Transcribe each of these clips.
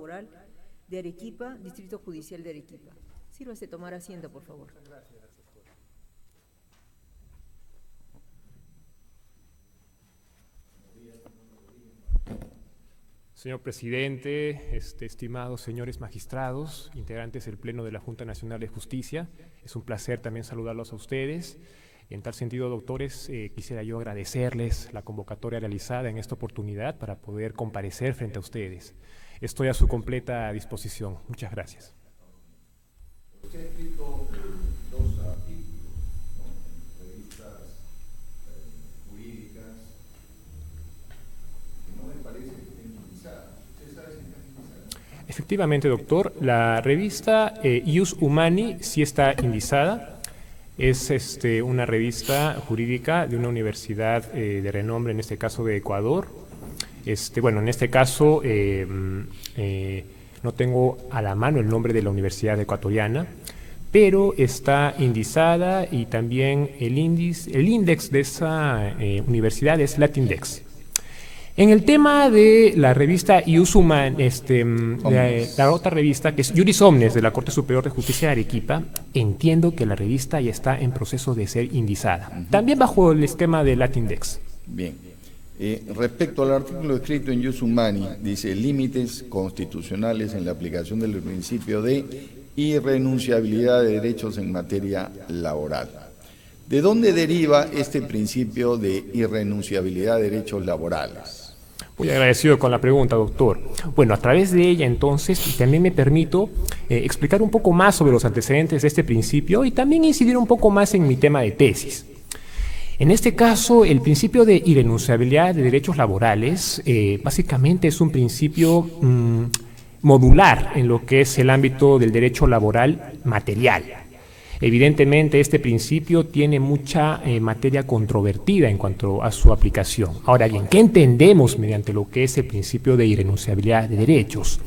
Laboral de Arequipa, Distrito Judicial de Arequipa. Sírvase tomar asiento, por favor. Señor presidente, estimados señores magistrados, integrantes del Pleno de la Junta Nacional de Justicia, es un placer también saludarlos a ustedes. En tal sentido, doctores, quisiera yo agradecerles la convocatoria realizada en esta oportunidad para poder comparecer frente a ustedes. Estoy a su completa disposición. Muchas gracias. Usted ha escrito dos artículos, ¿no?, en revistas jurídicas que no me parece que estén indizadas. ¿Usted sabe si están indizadas? Efectivamente, doctor, la revista Ius Humani sí está indizada. Es una revista jurídica de una universidad de renombre, en este caso de Ecuador. Bueno, en este caso no tengo a la mano el nombre de la universidad ecuatoriana, pero está indizada y también el índice de esa universidad es Latindex. En el tema de la revista Ius Humani, la otra revista, que es Juris Omnes, de la Corte Superior de Justicia de Arequipa, entiendo que la revista ya está en proceso de ser indizada, también bajo el esquema de Latindex. Bien. Respecto al artículo escrito en Ius Humani, dice límites constitucionales en la aplicación del principio de irrenunciabilidad de derechos en materia laboral. ¿De dónde deriva este principio de irrenunciabilidad de derechos laborales? Muy agradecido con la pregunta, doctor. Bueno, a través de ella, entonces, también me permito explicar un poco más sobre los antecedentes de este principio y también incidir un poco más en mi tema de tesis. En este caso, el principio de irrenunciabilidad de derechos laborales básicamente es un principio modular en lo que es el ámbito del derecho laboral material. Evidentemente, este principio tiene mucha materia controvertida en cuanto a su aplicación. Ahora bien, ¿qué entendemos mediante lo que es el principio de irrenunciabilidad de derechos?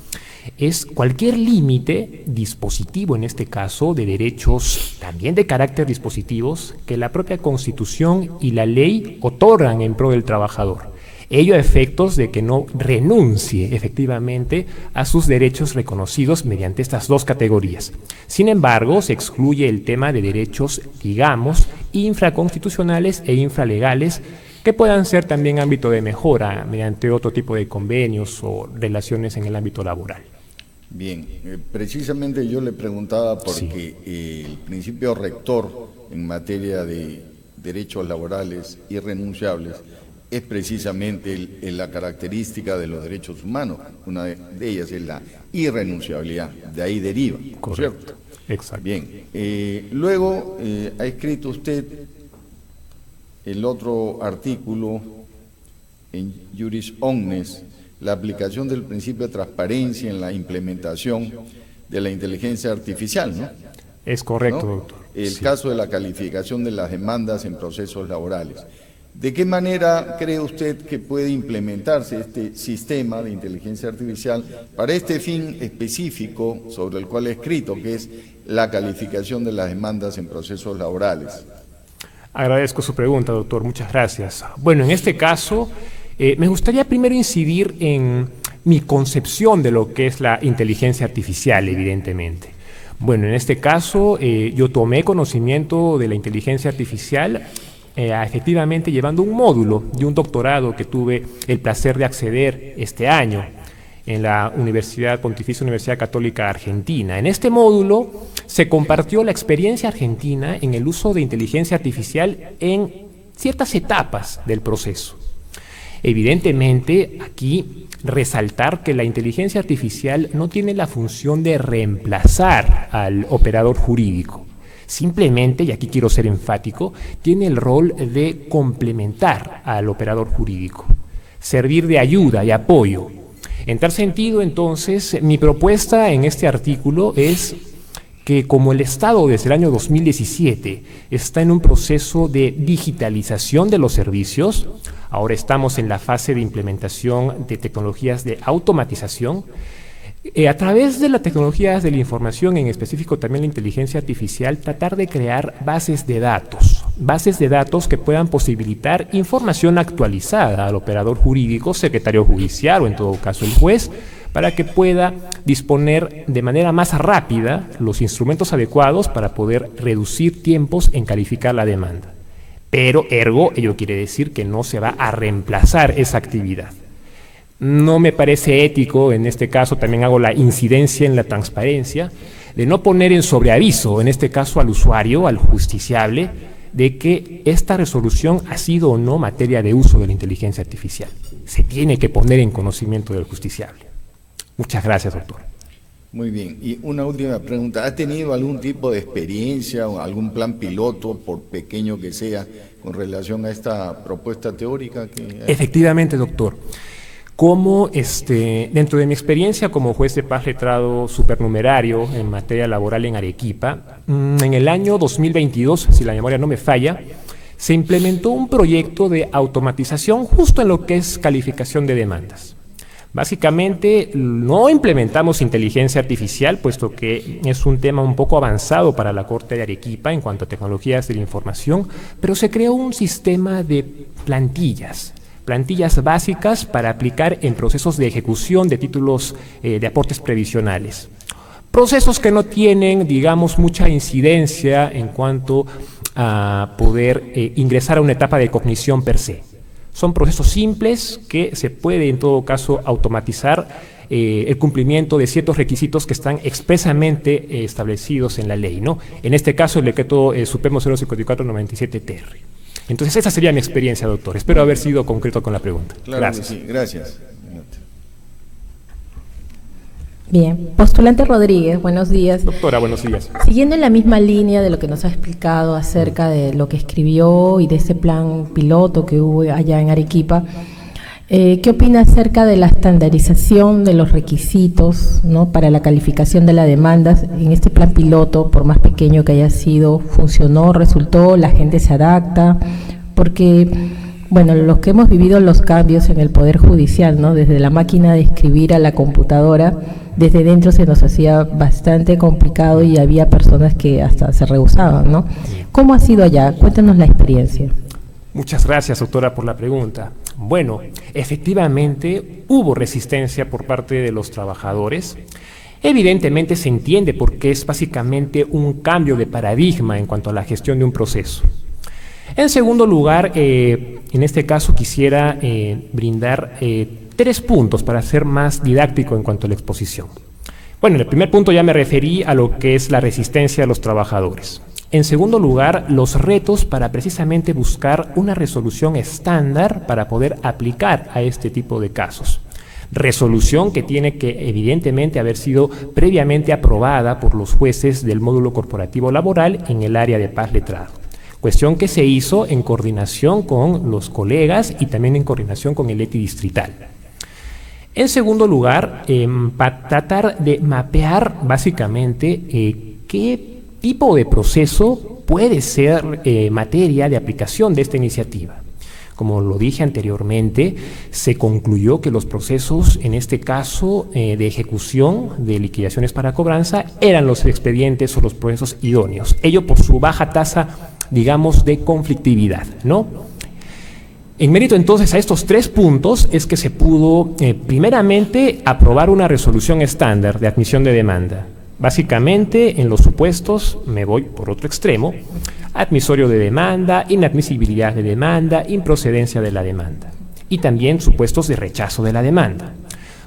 Es cualquier límite dispositivo, en este caso, de derechos también de carácter dispositivos que la propia Constitución y la ley otorgan en pro del trabajador. Ello a efectos de que no renuncie efectivamente a sus derechos reconocidos mediante estas dos categorías. Sin embargo, se excluye el tema de derechos, digamos, infraconstitucionales e infralegales, que puedan ser también ámbito de mejora mediante otro tipo de convenios o relaciones en el ámbito laboral. Bien, precisamente yo le preguntaba porque el principio rector en materia de derechos laborales irrenunciables es precisamente la característica de los derechos humanos. Una de ellas es la irrenunciabilidad, de ahí deriva. Correcto, ¿cierto? Exacto. Bien, luego ha escrito usted el otro artículo en Juris Omnes, la aplicación del principio de transparencia en la implementación de la inteligencia artificial, ¿no? Es correcto, ¿no? doctor. El caso de la calificación de las demandas en procesos laborales. ¿De qué manera cree usted que puede implementarse este sistema de inteligencia artificial para este fin específico sobre el cual he escrito, que es la calificación de las demandas en procesos laborales? Agradezco su pregunta, doctor. Muchas gracias. Bueno, en este caso, me gustaría primero incidir en mi concepción de lo que es la inteligencia artificial, evidentemente. Bueno, en este caso, yo tomé conocimiento de la inteligencia artificial efectivamente llevando un módulo de un doctorado que tuve el placer de acceder este año en la Pontificia Universidad Católica Argentina. En este módulo se compartió la experiencia argentina en el uso de inteligencia artificial en ciertas etapas del proceso. Evidentemente, aquí resaltar que la inteligencia artificial no tiene la función de reemplazar al operador jurídico. Simplemente, y aquí quiero ser enfático, tiene el rol de complementar al operador jurídico, servir de ayuda y apoyo. En tal sentido, entonces, mi propuesta en este artículo es que como el Estado desde el año 2017 está en un proceso de digitalización de los servicios, ahora estamos en la fase de implementación de tecnologías de automatización, a través de las tecnologías de la información, en específico también la inteligencia artificial, tratar de crear bases de datos que puedan posibilitar información actualizada al operador jurídico, secretario judicial o en todo caso el juez, para que pueda disponer de manera más rápida los instrumentos adecuados para poder reducir tiempos en calificar la demanda. Pero ergo, ello quiere decir que no se va a reemplazar esa actividad. No me parece ético, en este caso también hago la incidencia en la transparencia, de no poner en sobreaviso, en este caso al usuario, al justiciable, de que esta resolución ha sido o no materia de uso de la inteligencia artificial. Se tiene que poner en conocimiento del justiciable. Muchas gracias, doctor. Muy bien. Y una última pregunta. ¿Ha tenido algún tipo de experiencia o algún plan piloto, por pequeño que sea, con relación a esta propuesta teórica? Efectivamente, doctor. Como dentro de mi experiencia como juez de paz letrado supernumerario en materia laboral en Arequipa, en el año 2022, si la memoria no me falla, se implementó un proyecto de automatización justo en lo que es calificación de demandas. Básicamente no implementamos inteligencia artificial, puesto que es un tema un poco avanzado para la Corte de Arequipa en cuanto a tecnologías de la información, pero se creó un sistema de plantillas básicas para aplicar en procesos de ejecución de títulos de aportes previsionales. Procesos que no tienen, digamos, mucha incidencia en cuanto a poder ingresar a una etapa de cognición per se. Son procesos simples que se puede en todo caso automatizar el cumplimiento de ciertos requisitos que están expresamente establecidos en la ley, ¿no? En este caso el decreto Supremo 054/97-TR. Entonces esa sería mi experiencia, doctor. Espero haber sido concreto con la pregunta. Claro, gracias. Sí, gracias. Bien, postulante Rodríguez, buenos días. Doctora, buenos días. Siguiendo en la misma línea de lo que nos ha explicado acerca de lo que escribió y de ese plan piloto que hubo allá en Arequipa, ¿qué opina acerca de la estandarización de los requisitos, ¿no?, para la calificación de las demandas? En este plan piloto, por más pequeño que haya sido, ¿funcionó, resultó, la gente se adapta? Porque, bueno, los que hemos vivido los cambios en el Poder Judicial, ¿no?, desde la máquina de escribir a la computadora, desde dentro se nos hacía bastante complicado y había personas que hasta se rehusaban, ¿no? ¿Cómo ha sido allá? Cuéntanos la experiencia. Muchas gracias, doctora, por la pregunta. Bueno, efectivamente hubo resistencia por parte de los trabajadores. Evidentemente se entiende porque es básicamente un cambio de paradigma en cuanto a la gestión de un proceso. En segundo lugar, en este caso quisiera brindar 3 puntos para ser más didáctico en cuanto a la exposición. Bueno, en el primer punto ya me referí a lo que es la resistencia de los trabajadores. En segundo lugar, los retos para precisamente buscar una resolución estándar para poder aplicar a este tipo de casos. Resolución que tiene que evidentemente haber sido previamente aprobada por los jueces del módulo corporativo laboral en el área de paz letrado. Cuestión que se hizo en coordinación con los colegas y también en coordinación con el ETI distrital. En segundo lugar, para tratar de mapear básicamente qué tipo de proceso puede ser materia de aplicación de esta iniciativa. Como lo dije anteriormente, se concluyó que los procesos, en este caso de ejecución de liquidaciones para cobranza, eran los expedientes o los procesos idóneos. Ello por su baja tasa, digamos, de conflictividad, ¿no? En mérito entonces a estos 3 puntos es que se pudo primeramente aprobar una resolución estándar de admisión de demanda. Básicamente en los supuestos, me voy por otro extremo, admisorio de demanda, inadmisibilidad de demanda, improcedencia de la demanda y también supuestos de rechazo de la demanda.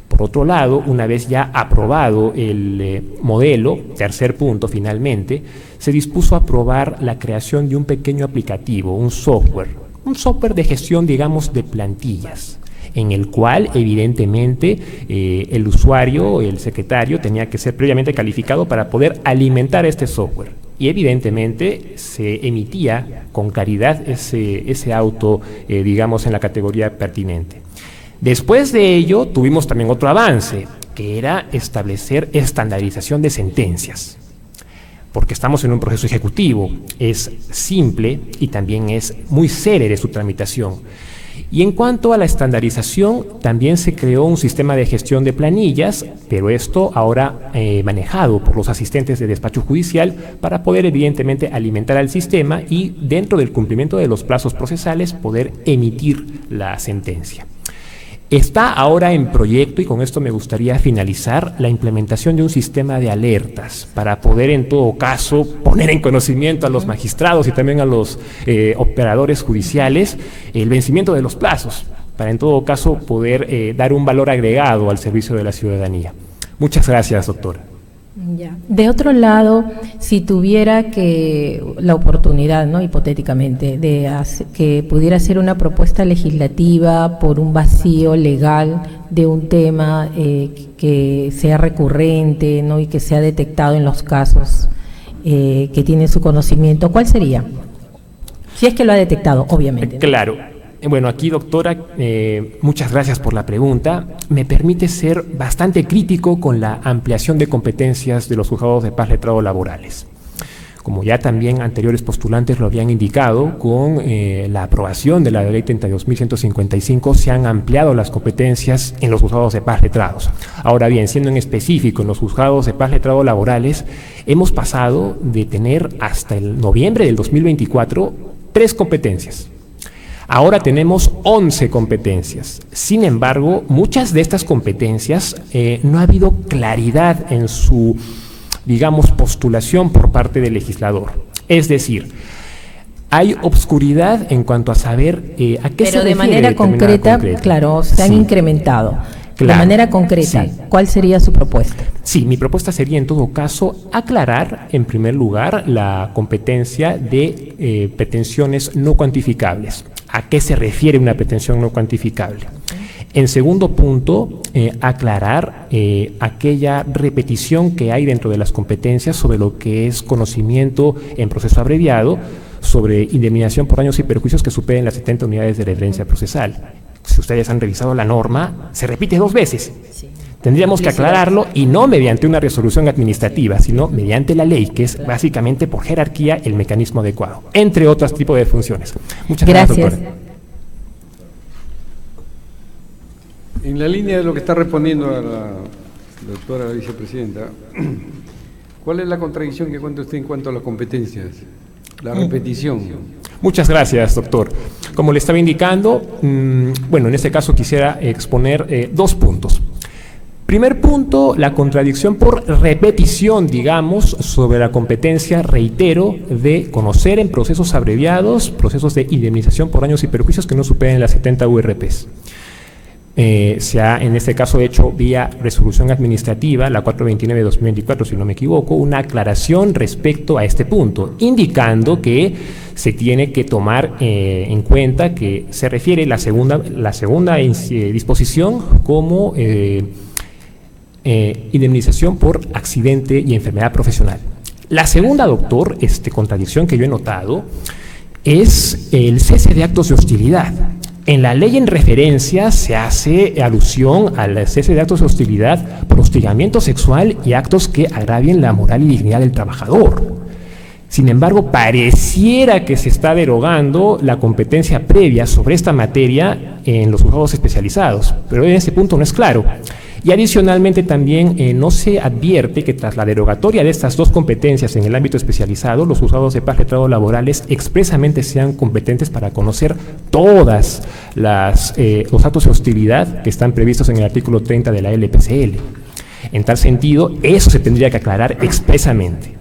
Por otro lado, una vez ya aprobado el modelo, tercer punto finalmente, se dispuso a aprobar la creación de un pequeño aplicativo, un software de gestión, digamos, de plantillas, en el cual evidentemente el usuario, el secretario, tenía que ser previamente calificado para poder alimentar este software. Y evidentemente se emitía con claridad ese auto, digamos, en la categoría pertinente. Después de ello tuvimos también otro avance, que era establecer estandarización de sentencias. Porque estamos en un proceso ejecutivo, es simple y también es muy célere su tramitación. Y en cuanto a la estandarización, también se creó un sistema de gestión de planillas, pero esto ahora manejado por los asistentes de despacho judicial para poder evidentemente alimentar al sistema y dentro del cumplimiento de los plazos procesales poder emitir la sentencia. Está ahora en proyecto, y con esto me gustaría finalizar, la implementación de un sistema de alertas para poder en todo caso poner en conocimiento a los magistrados y también a los operadores judiciales el vencimiento de los plazos, para en todo caso poder dar un valor agregado al servicio de la ciudadanía. Muchas gracias, doctora. Ya. De otro lado, si tuviera que la oportunidad, ¿no?, hipotéticamente, que pudiera hacer una propuesta legislativa por un vacío legal de un tema que sea recurrente, ¿no?, y que sea detectado en los casos que tiene su conocimiento, ¿cuál sería? Si es que lo ha detectado, obviamente, ¿no? Claro. Bueno, aquí, doctora, muchas gracias por la pregunta. Me permite ser bastante crítico con la ampliación de competencias de los juzgados de paz letrados laborales. Como ya también anteriores postulantes lo habían indicado, con la aprobación de la Ley 32.155 se han ampliado las competencias en los juzgados de paz letrados. Ahora bien, siendo en específico en los juzgados de paz letrados laborales, hemos pasado de tener hasta el noviembre del 2024 3 competencias. Ahora tenemos 11 competencias. Sin embargo, muchas de estas competencias no ha habido claridad en su, digamos, postulación por parte del legislador. Es decir, hay obscuridad en cuanto a saber a qué se refiere. Pero de manera concreta, claro, se han incrementado. Claro, de manera concreta, sí. ¿Cuál sería su propuesta? Sí, mi propuesta sería en todo caso aclarar en primer lugar la competencia de pretensiones no cuantificables. ¿A qué se refiere una pretensión no cuantificable? En segundo punto, aclarar aquella repetición que hay dentro de las competencias sobre lo que es conocimiento en proceso abreviado, sobre indemnización por daños y perjuicios que superen las 70 unidades de referencia procesal. Si ustedes han revisado la norma, se repite 2 veces. Sí. Tendríamos que aclararlo, y no mediante una resolución administrativa, sino mediante la ley, que es básicamente por jerarquía el mecanismo adecuado, entre otros tipos de funciones. Muchas gracias, doctora. En la línea de lo que está respondiendo a la doctora vicepresidenta, ¿cuál es la contradicción que cuenta usted en cuanto a las competencias? La repetición. Muchas gracias, doctor. Como le estaba indicando, bueno, en este caso quisiera exponer 2 puntos. Primer punto, la contradicción por repetición, digamos, sobre la competencia, reitero, de conocer en procesos abreviados, procesos de indemnización por daños y perjuicios que no superen las 70 URPs. Se ha, en este caso, hecho vía resolución administrativa, la 429 de 2024, si no me equivoco, una aclaración respecto a este punto, indicando que se tiene que tomar en cuenta que se refiere la segunda disposición como indemnización por accidente y enfermedad profesional. La segunda, doctor, contradicción que yo he notado es el cese de actos de hostilidad. En la ley en referencia se hace alusión al cese de actos de hostilidad por hostigamiento sexual y actos que agravien la moral y dignidad del trabajador. Sin embargo, pareciera que se está derogando la competencia previa sobre esta materia en los juzgados especializados, pero en ese punto no es claro. Y adicionalmente también no se advierte que tras la derogatoria de estas 2 competencias en el ámbito especializado, los juzgados de paz letrados laborales expresamente sean competentes para conocer todas los actos de hostilidad que están previstos en el artículo 30 de la LPCL. En tal sentido, eso se tendría que aclarar expresamente.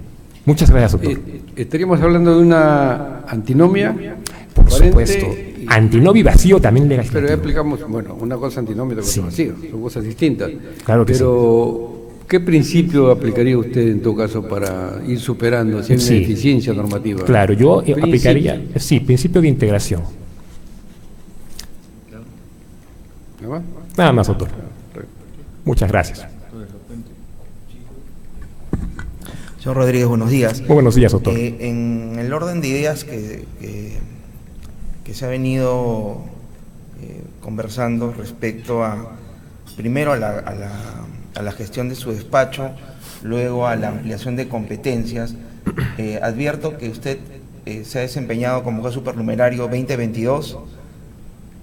Muchas gracias, doctor. ¿Estaríamos hablando de una antinomia? Por supuesto. Antinomio y vacío también legislativo. Pero ya explicamos, bueno, una cosa antinomio y otra cosa vacío, son cosas distintas. Claro que pero, sí. ¿Qué principio aplicaría usted en todo caso para ir superando si hay una deficiencia normativa? Claro, yo aplicaría, principio de integración. Nada más, doctor. Muchas gracias. Señor Rodríguez, buenos días. Muy buenos días, doctor. En el orden de ideas que se ha venido conversando respecto primero a la gestión de su despacho, luego a la ampliación de competencias, advierto que usted se ha desempeñado como juez supernumerario 2022,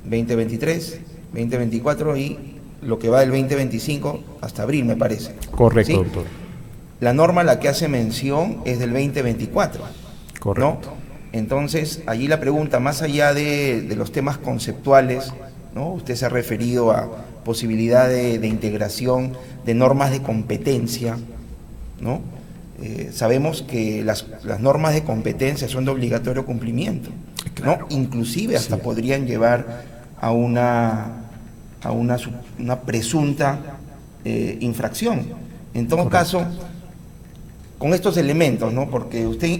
2023, 2024 y lo que va del 2025 hasta abril, me parece. Correcto, ¿sí? Doctor. La norma a la que hace mención es del 2024. Correcto. ¿No? Entonces, allí la pregunta, más allá de los temas conceptuales ¿no? Usted se ha referido a posibilidad de integración de normas de competencia, ¿no? Sabemos que las normas de competencia son de obligatorio cumplimiento, ¿no? Inclusive hasta podrían llevar a una presunta infracción. En todo caso, con estos elementos, ¿no? Porque usted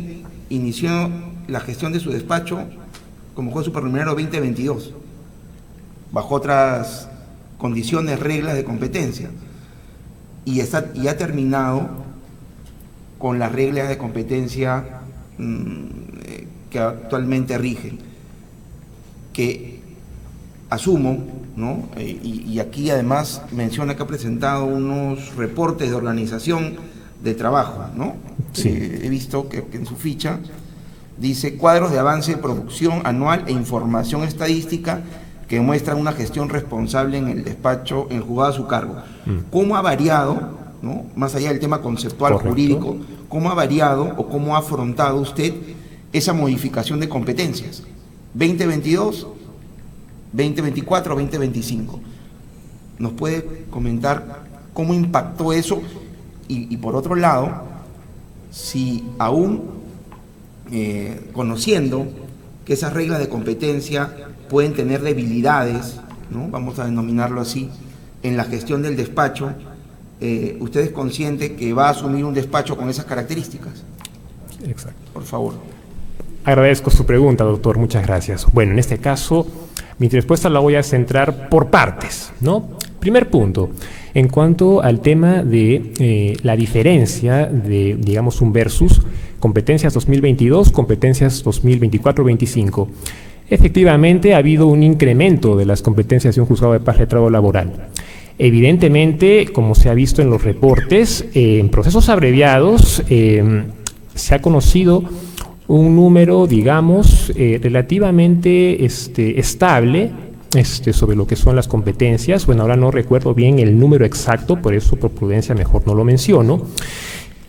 inició la gestión de su despacho como juez superluminario 2022, bajo otras condiciones, reglas de competencia, y ha terminado con las reglas de competencia que actualmente rigen, que asumo, ¿no? Y aquí además menciona que ha presentado unos reportes de organización de trabajo, ¿no? Sí. He visto que en su ficha dice cuadros de avance de producción anual e información estadística que muestran una gestión responsable en el despacho, en el juzgado a su cargo. ¿Cómo ha variado, ¿no? Más allá del tema conceptual, correcto, jurídico, cómo ha variado o cómo ha afrontado usted esa modificación de competencias? 2022, 2024, 2025. ¿Nos puede comentar cómo impactó eso? Y por otro lado, si aún conociendo que esas reglas de competencia pueden tener debilidades, ¿no? Vamos a denominarlo así, en la gestión del despacho, ¿usted es consciente que va a asumir un despacho con esas características? Exacto. Por favor. Agradezco su pregunta, doctor. Muchas gracias. Bueno, en este caso, mi respuesta la voy a centrar por partes, ¿no? Primer punto, en cuanto al tema de la diferencia de, digamos, un versus competencias 2022, competencias 2024-25. Efectivamente, ha habido un incremento de las competencias de un juzgado de paz letrado laboral. Evidentemente, como se ha visto en los reportes, en procesos abreviados se ha conocido un número, digamos, relativamente estable sobre lo que son las competencias. Bueno, ahora no recuerdo bien el número exacto, por eso por prudencia mejor no lo menciono.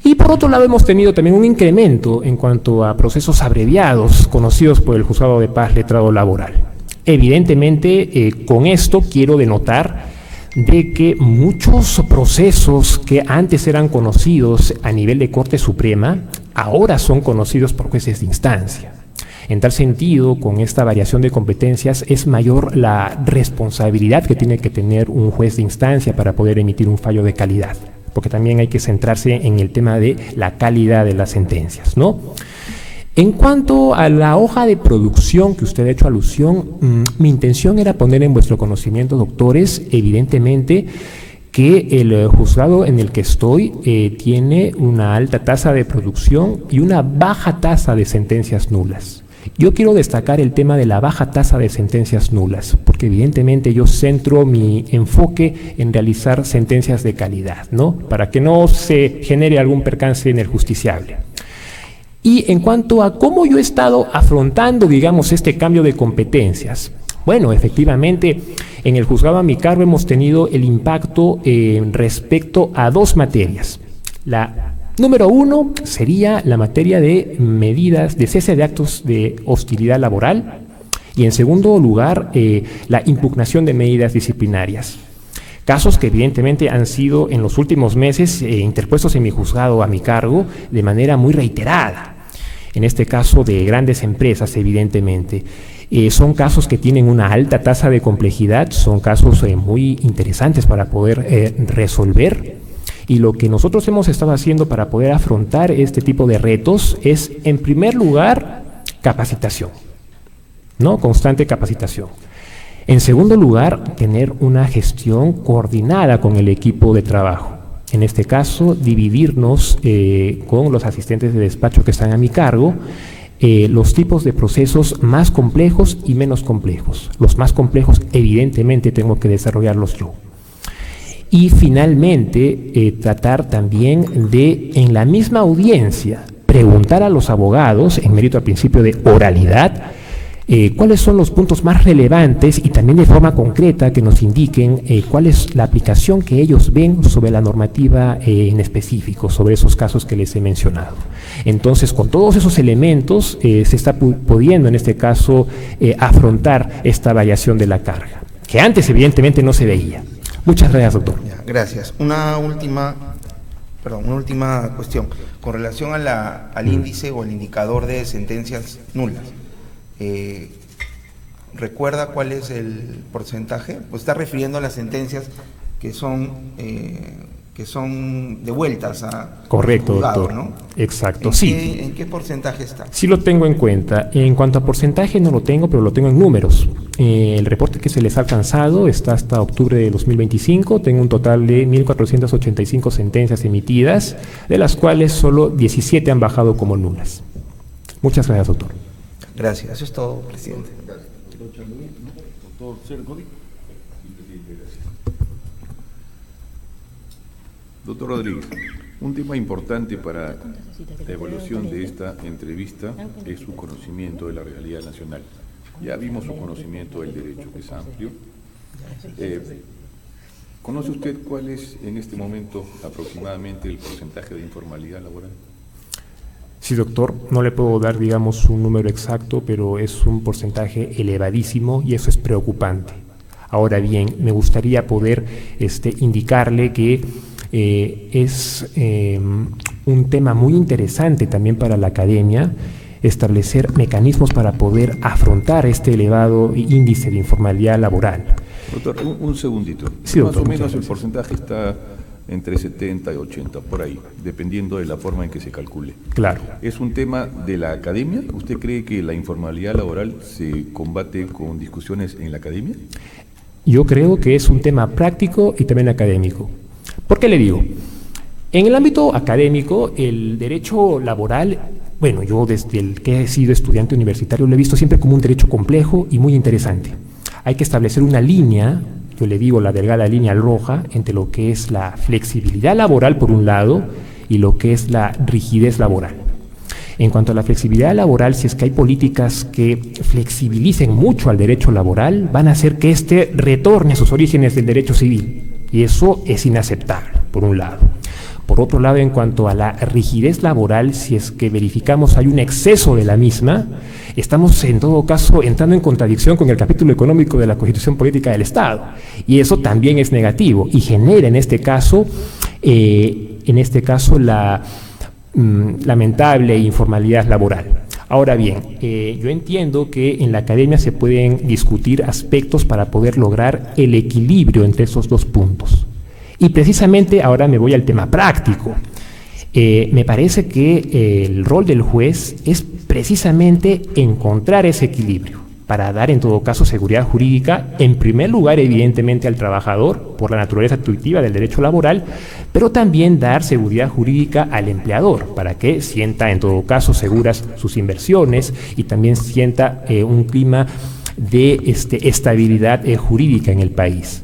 Y por otro lado hemos tenido también un incremento en cuanto a procesos abreviados conocidos por el Juzgado de Paz Letrado Laboral. Evidentemente, con esto quiero denotar de que muchos procesos que antes eran conocidos a nivel de Corte Suprema, ahora son conocidos por jueces de instancia. En tal sentido, con esta variación de competencias, es mayor la responsabilidad que tiene que tener un juez de instancia para poder emitir un fallo de calidad, porque también hay que centrarse en el tema de la calidad de las sentencias, ¿no? En cuanto a la hoja de producción que usted ha hecho alusión, mi intención era poner en vuestro conocimiento, doctores, evidentemente, que el juzgado en el que estoy tiene una alta tasa de producción y una baja tasa de sentencias nulas. Yo quiero destacar el tema de la baja tasa de sentencias nulas, porque evidentemente yo centro mi enfoque en realizar sentencias de calidad, ¿no? Para que no se genere algún percance en el justiciable. Y en cuanto a cómo yo he estado afrontando, digamos, este cambio de competencias, bueno, efectivamente, en el juzgado a mi cargo hemos tenido el impacto respecto a dos materias. La número uno sería la materia de medidas de cese de actos de hostilidad laboral y en segundo lugar la impugnación de medidas disciplinarias. Casos que evidentemente han sido en los últimos meses interpuestos en mi juzgado a mi cargo de manera muy reiterada. En este caso de grandes empresas, evidentemente. Son casos que tienen una alta tasa de complejidad, son casos muy interesantes para poder resolver. Y lo que nosotros hemos estado haciendo para poder afrontar este tipo de retos es, en primer lugar, capacitación, ¿no? Constante capacitación. En segundo lugar, tener una gestión coordinada con el equipo de trabajo. En este caso, dividirnos con los asistentes de despacho que están a mi cargo, los tipos de procesos más complejos y menos complejos. Los más complejos, evidentemente, tengo que desarrollarlos yo. Y finalmente, tratar también de, en la misma audiencia, preguntar a los abogados, en mérito al principio de oralidad, cuáles son los puntos más relevantes y también de forma concreta que nos indiquen cuál es la aplicación que ellos ven sobre la normativa en específico, sobre esos casos que les he mencionado. Entonces, con todos esos elementos se está pudiendo en este caso afrontar esta variación de la carga, que antes evidentemente no se veía. Muchas gracias, doctor. Ya, gracias. Una última cuestión. Con relación al índice o al indicador de sentencias nulas, ¿recuerda cuál es el porcentaje? Pues está refiriendo a las sentencias que son devueltas a Correcto, juzgado, doctor. ¿no? Exacto, sí. ¿En qué porcentaje está? Sí lo tengo en cuenta. En cuanto a porcentaje no lo tengo, pero lo tengo en números. El reporte que se les ha alcanzado está hasta octubre de 2025. Tengo un total de 1.485 sentencias emitidas, de las cuales solo 17 han bajado como nulas. Muchas gracias, doctor. Gracias. Eso es todo, presidente. Doctor Rodríguez, un tema importante para la evaluación de esta entrevista es su conocimiento de la realidad nacional. Ya vimos su conocimiento del derecho, que es amplio. ¿Conoce usted cuál es en este momento aproximadamente el porcentaje de informalidad laboral? Sí, doctor, no le puedo dar, digamos, un número exacto, pero es un porcentaje elevadísimo y eso es preocupante. Ahora bien, me gustaría poder indicarle que es un tema muy interesante también para la academia establecer mecanismos para poder afrontar este elevado índice de informalidad laboral. Doctor, un segundito. Sí, doctor, más o menos el gracias. porcentaje está entre 70 y 80, por ahí, dependiendo de la forma en que se calcule. Claro. ¿Es un tema de la academia? ¿Usted cree que la informalidad laboral se combate con discusiones en la academia? Yo creo que es un tema práctico y también académico. ¿Por qué le digo? En el ámbito académico, el derecho laboral, bueno, yo desde el que he sido estudiante universitario lo he visto siempre como un derecho complejo y muy interesante. Hay que establecer una línea, yo le digo la delgada línea roja, entre lo que es la flexibilidad laboral por un lado y lo que es la rigidez laboral. En cuanto a la flexibilidad laboral, si es que hay políticas que flexibilicen mucho al derecho laboral, van a hacer que éste retorne a sus orígenes del derecho civil. Y eso es inaceptable, por un lado. Por otro lado, en cuanto a la rigidez laboral, si es que verificamos hay un exceso de la misma, estamos en todo caso entrando en contradicción con el capítulo económico de la Constitución Política del Estado. Y eso también es negativo y genera en este caso la lamentable informalidad laboral. Ahora bien, yo entiendo que en la academia se pueden discutir aspectos para poder lograr el equilibrio entre esos dos puntos. Y precisamente ahora me voy al tema práctico. Me parece que el rol del juez es precisamente encontrar ese equilibrio para dar en todo caso seguridad jurídica, en primer lugar evidentemente al trabajador por la naturaleza intuitiva del derecho laboral, pero también dar seguridad jurídica al empleador para que sienta en todo caso seguras sus inversiones y también sienta un clima de estabilidad jurídica en el país.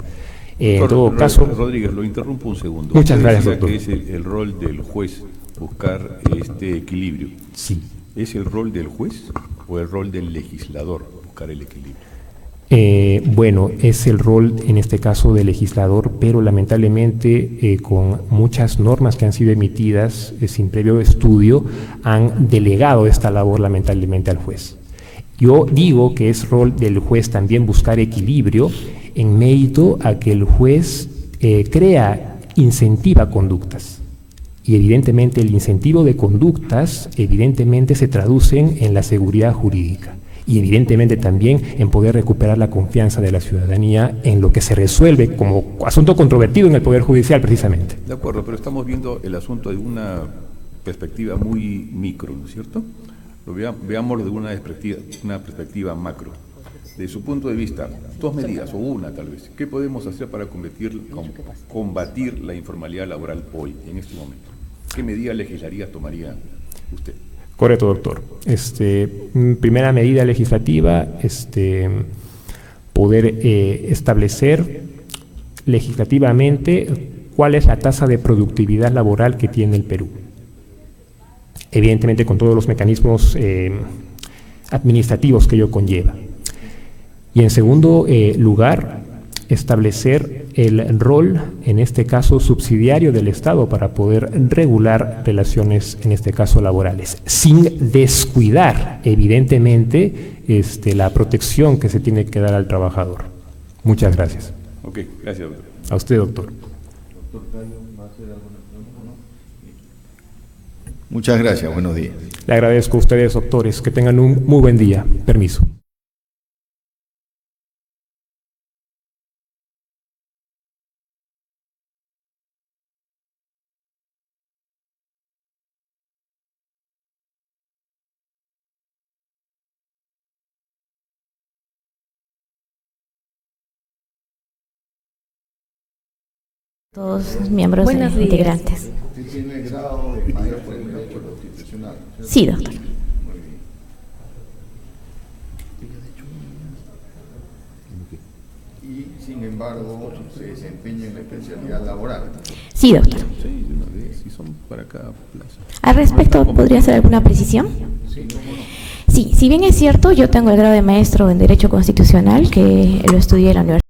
En todo caso, Rodríguez, lo interrumpo un segundo. Muchas Usted gracias, decía doctor. que es el rol del juez buscar este equilibrio. sí. ¿Es el rol del juez o el rol del legislador buscar el equilibrio? Bueno, es el rol en este caso del legislador, pero lamentablemente con muchas normas que han sido emitidas sin previo estudio han delegado esta labor lamentablemente al juez. Yo digo que es rol del juez también buscar equilibrio en mérito a que el juez incentiva conductas. Y evidentemente el incentivo de conductas evidentemente se traducen en la seguridad jurídica y evidentemente también en poder recuperar la confianza de la ciudadanía en lo que se resuelve como asunto controvertido en el Poder Judicial precisamente. De acuerdo, pero estamos viendo el asunto de una perspectiva muy micro, ¿no es cierto? Veámoslo de una perspectiva macro. De su punto de vista, dos medidas, o una tal vez, ¿qué podemos hacer para combatir la informalidad laboral hoy, en este momento? ¿Qué medidas legislativas tomaría usted? Correcto, doctor. Primera medida legislativa, poder establecer legislativamente cuál es la tasa de productividad laboral que tiene el Perú. Evidentemente con todos los mecanismos administrativos que ello conlleva. Y en segundo lugar, establecer el rol, en este caso subsidiario del Estado, para poder regular relaciones, en este caso laborales, sin descuidar, evidentemente, la protección que se tiene que dar al trabajador. Muchas gracias. Ok, gracias, doctor. A usted, doctor. Muchas gracias, buenos días. Le agradezco a ustedes, doctores. Que tengan un muy buen día. Permiso. Todos miembros Buenos días. integrantes. Usted tiene el grado de maestro en Derecho Constitucional, ¿cierto? Sí, doctor. Muy bien. Y, sin embargo, se desempeña en la especialidad laboral. Sí, doctor. Sí, de una vez, si son para cada plaza. Al respecto, ¿podría hacer alguna precisión? Sí, si bien es cierto, yo tengo el grado de maestro en Derecho Constitucional, que lo estudié en la Universidad